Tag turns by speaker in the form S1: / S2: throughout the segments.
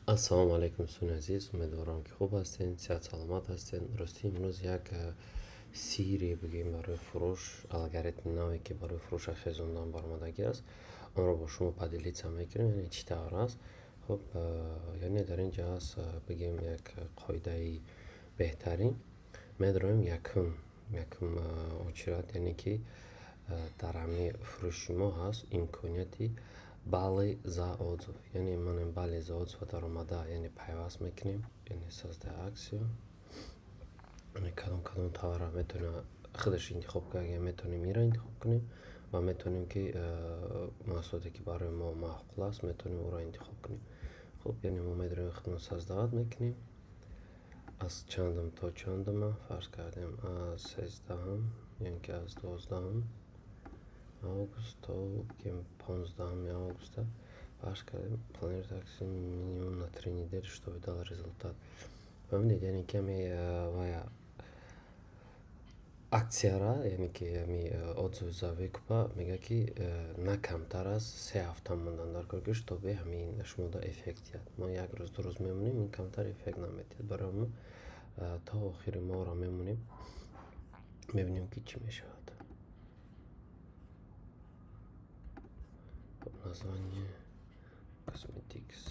S1: السلام علیکم دوستان عزیز، امیدوارم که خوب هستین، صحت سلامت هستین. راستی امروز یک سیری بگیم برای فروش، الگوریتم نوعی که برای فروش خزاندان برآمدگی است، اون رو با شما پدیلیت میکنیم. یعنی چی طور است؟ خب یعنی در اینجا هست بگیم یک قاعده بهترین می‌داریم یکم очеред، یعنی که در همه فروش ما هست امکانیتی бали за отзыв. یعنی من бали за отзыв در آمده یعنی پیوست میکنیم، یعنی سازده اکسیو، یعنی کدام تاور میتونه خودش انتخاب کنه، یا میتونیم این را انتخاب کنیم و میتونیم که محصولاتی که برای ما معقول است میتونیم او را انتخاب کنیم. خب یعنی ما میدونیم خودمون سازده میکنیم از چندم تا چندم، فرض کردیم از 13 یعنی که از 12 август تا 15 августа فرض کردیم планируется акция минимум на 3 недели, чтобы дал результат. فهمیدید؟ یعنی که می акцияра یعنی که می отзыв за выкупа میگه که نه کمتر از 3 هفته موندن در کار گوش تا به همین شما دا افکتیت. ما یک روز دو روز میمونیم این کمتر افکت نمیتید، برای ما تا آخر ماه را میمونیم میبینیم که چی میشود. Название Cosmetics.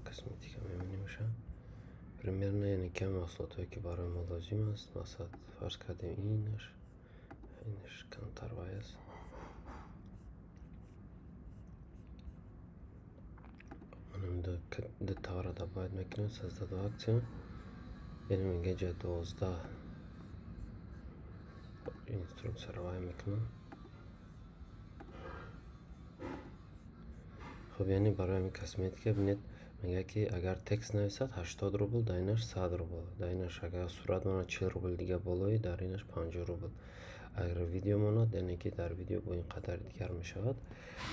S1: Косметика می‌بینیمشان. примерно یعنی که محصولاتی که برای ما لازم است. مثلا فرض کردیم اینش کمتر است. منم دو تاور را باید میکنم سازده دو اکسیون، یعنی میگه جا 12 اینستروکس را وای میکنم. خب یعنی برای همین کسمتیک ببینید میگه که اگر تکست نویسد 80 روبل، در اینش 100 روبل، در اینش اگر صورت ماند 40 روبل دیگه بالایی، در اینش 50 روبل. اگر ویدیو ماند یعنی که در ویدیو با این قدر دیگر میشود.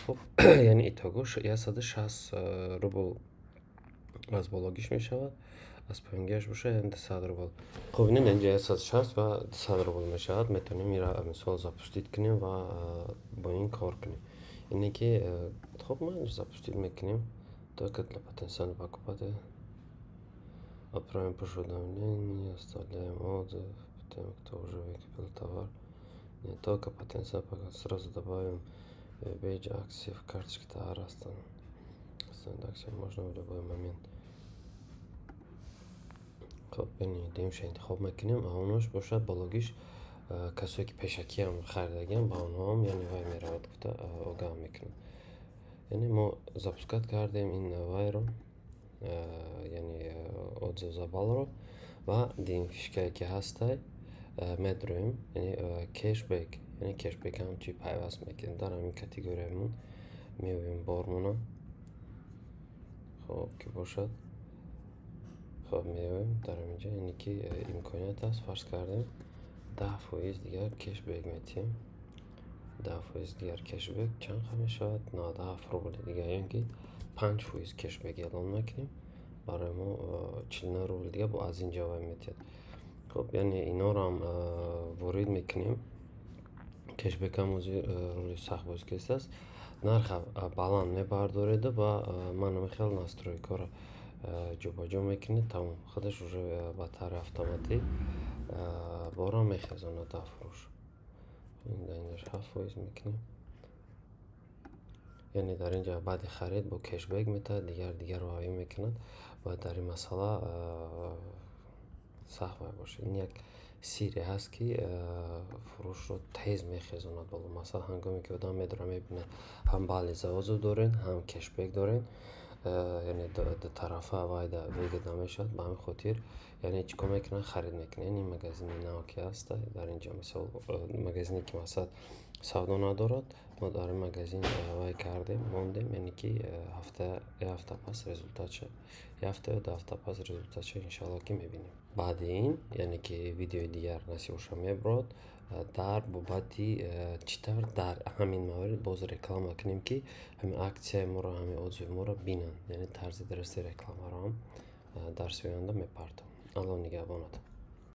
S1: خب یعنی ایتاگوش 160 روبل از بالاگیش میشود، از پایینگیش باشه یعنی 100 روبل. خب اینجا 160 و 100 روبل میشود. میتونیم میره مثال запустить کنیم و با این кор کنیم. اینه که خب ما запустить میکنیم то как для потенциального покупателя. Отправим пуш уведомление, оставляем отзыв тем, кто уже выкупил товар. Не только потенциал, пока сразу добавим бейдж акции в карточке товара. Остановить акцию можно в любой момент. خب دیمش انتخاب میکنیم. اونش باشد بالاگیش کسایی که پیشکی هم خریدگیم با اونها هم یعنی وای میرود گفته آگاه میکنیم. یعنی ما запускать کردیم این وای رو، یعنی отзыв за бал رو، و دیم фишкае که هسته میدرویم یعنی کشبک. یعنی کشبک هم چی پیوست میکنیم در همین کاتگوریمون میویم بارمونا. خب که باشد خب میویم در اینجا یعنی که امکانیت است. فرض کردیم 10% دیگر کشبک میتیم. 10% دیگر کشبک چند خواهد شود؟ 97 روبل دیگر، یعنی که 5% کشبک اعلام میکنیم. برای ما 49 روبل دیگه با از اینجا وای میتید. خب یعنی اینا رو هم وارد میکنیم. کشبک هم روی سخت بازگیست است. نرخ баланс میبردارید و من میخوام настройка رو جابجا میکنید. تمام خودش уже با طور اتوماتیک بارا میخزاند در فروش. این در اینجاش 7% میکنیم. یعنی در اینجا بعد خرید با کشبک میتاد دیگر رو وای میکند و در این مسئله سخت باشه. این یک سیری هست که فروش رو تیز میخزاند بالا. مثلا هنگامی که آدم میداره میبینه هم bali za отзыв دارین هم کشبک دارین، یعنی دو طرفه واید ویگه نمیشد. به همین خاطر یعنی چیکار میکنن؟ خرید میکنن. این مگزین نوکی هست در اینجا، مثلا مگزینی که مثلا سودا ندارد ما در این مگزین وای کردیم موندیم، یعنی که هفته پس رزولتات شد، هفته و دو هفته پس رزولتات شد انشالله که میبینیم. بعد این یعنی که ویدیو دیگر نصیب شما میبرد در بابتی چطور در همین موارد باز رکلام کنیم که همین اکسیای ما را همین отзыв ما را بینن، یعنی طرز درست رکلام را هم در آینده میپردازیم. الله نگهبانت.